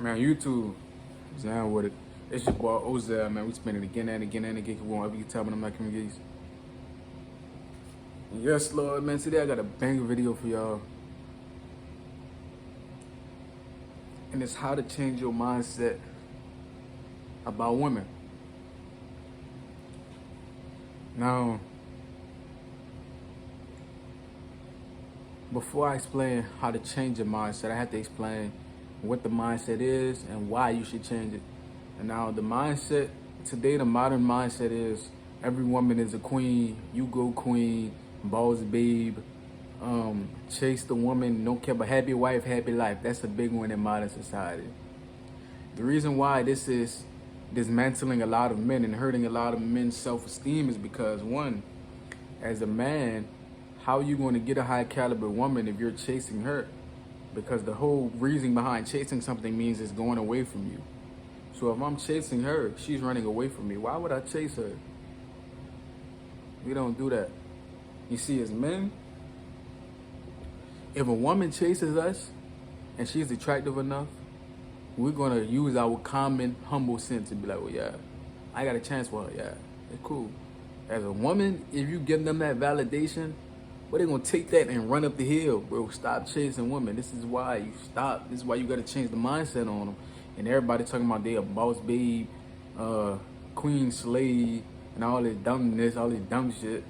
Man, YouTube is down with it. It's your boy Ozell, man. We spin it again and again and again. Whenever you tell me I'm not coming geese. Yes, Lord, man. Today I got a banger video for y'all. And it's how to change your mindset about women. Now, before I explain how to change your mindset, I have to explain what the mindset is and why you should change it. And now the mindset, today the modern mindset is every woman is a queen, you go queen, boss babe, chase the woman, don't care about happy wife, happy life. That's a big one in modern society. The reason why this is dismantling a lot of men and hurting a lot of men's self-esteem is because, one, as a man, how are you going to get a high caliber woman if you're chasing her? Because the whole reason behind chasing something means it's going away from you. So if I'm chasing her, she's running away from me. Why would I chase her? We don't do that. You see, as men, if a woman chases us and she's attractive enough, we're going to use our common, humble sense and be like, well, yeah, I got a chance for her. Yeah, it's cool. As a woman, if you give them that validation, well, they're going to take that and run up the hill, bro. Stop chasing women. This is why you stop. This is why you got to change the mindset on them. And everybody talking about they a boss babe, queen slave, and all this dumbness, all this dumb shit.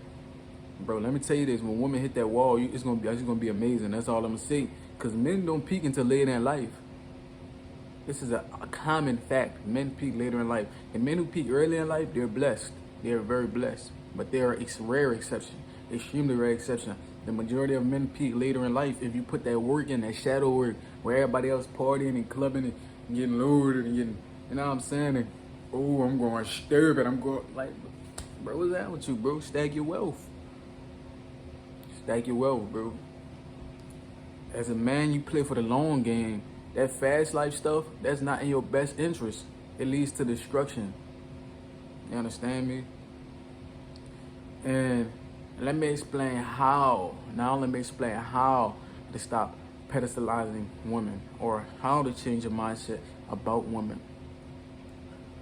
Bro, let me tell you this. When women hit that wall, it's just gonna be amazing. That's all I'm going to say. Because men don't peak until later in life. This is a common fact. Men peak later in life. And men who peak early in life, they're blessed. They're very blessed. But they're a rare exception. Extremely rare exception. The majority of men peak later in life if you put that work in, that shadow work, where everybody else partying and clubbing and getting loaded and getting, you know what I'm saying? And, oh, I'm going stupid. I'm going, like, bro, what's that with you, bro? Stack your wealth. Stack your wealth, bro. As a man, you play for the long game. That fast life stuff, that's not in your best interest. It leads to destruction. You understand me? And let me explain how. Now let me explain how to stop pedestalizing women, or how to change your mindset about women.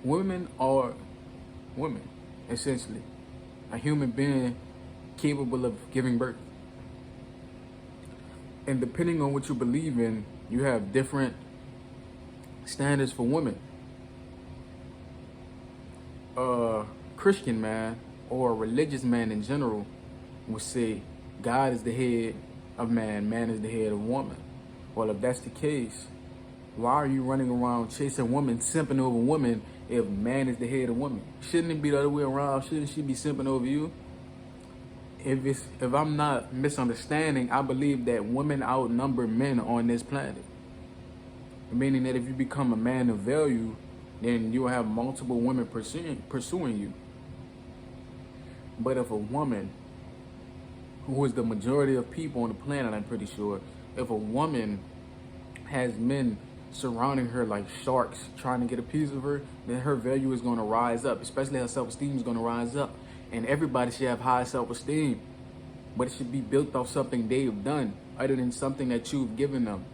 Women are women, essentially. A human being capable of giving birth. And depending on what you believe in, you have different standards for women. A Christian man, or a religious man in general, would say God is the head of man, man is the head of woman. Well, if that's the case, why are you running around chasing women, simping over women, if man is the head of woman? Shouldn't it be the other way around? Shouldn't she be simping over you? If I'm not misunderstanding, I believe that women outnumber men on this planet. Meaning that if you become a man of value, then you'll have multiple women pursuing you. But if a woman, who is the majority of people on the planet, I'm pretty sure, if a woman has men surrounding her like sharks trying to get a piece of her, then her value is going to rise up, especially her self-esteem is going to rise up. And everybody should have high self-esteem, but it should be built off something they've done other than something that you've given them.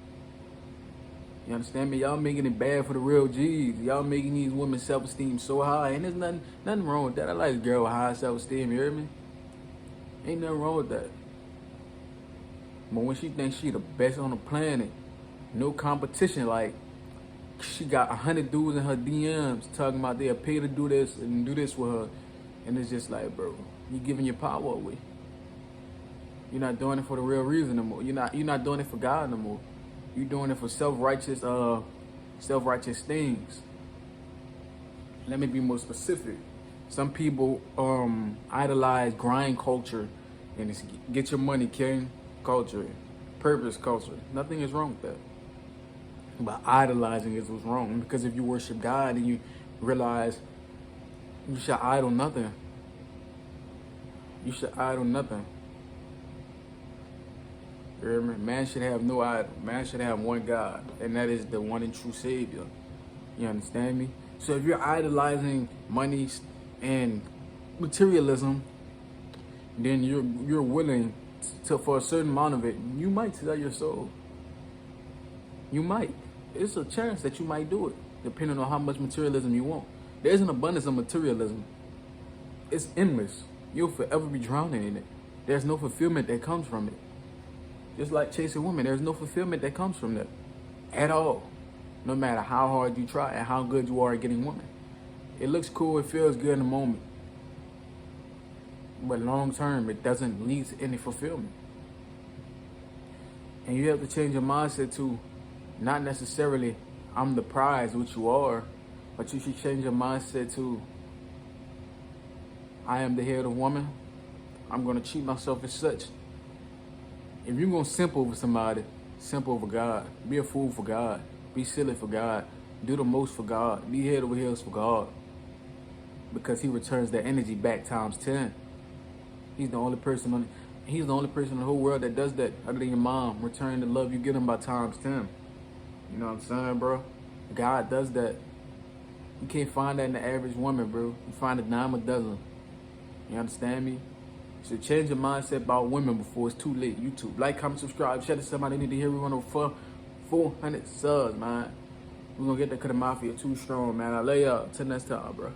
You understand me? Y'all making it bad for the real G's. Y'all making these women's self-esteem so high. And there's nothing wrong with that. I like a girl with high self-esteem, you hear me? Ain't nothing wrong with that. But when she thinks she the best on the planet, no competition, like she got 100 dudes in her DMs talking about they'll pay to do this and do this with her. And it's just like, bro, you giving your power away. You're not doing it for the real reason no more. You're not doing it for God no more. You're doing it for self-righteous things. Let me be more specific. Some people idolize grind culture, and it's get your money, king culture, purpose culture. Nothing is wrong with that. But idolizing is what's wrong. Because if you worship God and you realize you should idol nothing. You should idol nothing. You hear me? Man should have no idol. Man should have one God, and that is the one and true Savior. You understand me? So if you're idolizing money and materialism, then you're willing to, for a certain amount of it, you might sell your soul. You might. it's a chance that you might do it, depending on how much materialism you want. There's an abundance of materialism. It's endless. You'll forever be drowning in it. There's no fulfillment that comes from it. Just like chasing women, there's no fulfillment that comes from that at all. No matter how hard you try and how good you are at getting women. It looks cool, it feels good in the moment. But long term, it doesn't lead to any fulfillment. And you have to change your mindset to not necessarily, I'm the prize, which you are, but you should change your mindset to, I am the head of woman. I'm going to treat myself as such. If you're going to simp over somebody, simp over God. Be a fool for God. Be silly for God. Do the most for God. Be head over heels for God. Because he returns that energy back times 10. He's the only person in the whole world that does that, other than your mom. Return the love you give him by times 10. You know what I'm saying, bro? God does that. You can't find that in the average woman, bro. You find a dime a dozen. You understand me? You should change your mindset about women before it's too late. YouTube. Like, comment, subscribe. Share to somebody need to hear. We want over 400 subs, man. We're going to get that because the mafia too strong, man. I love y'all. Till next time, bro.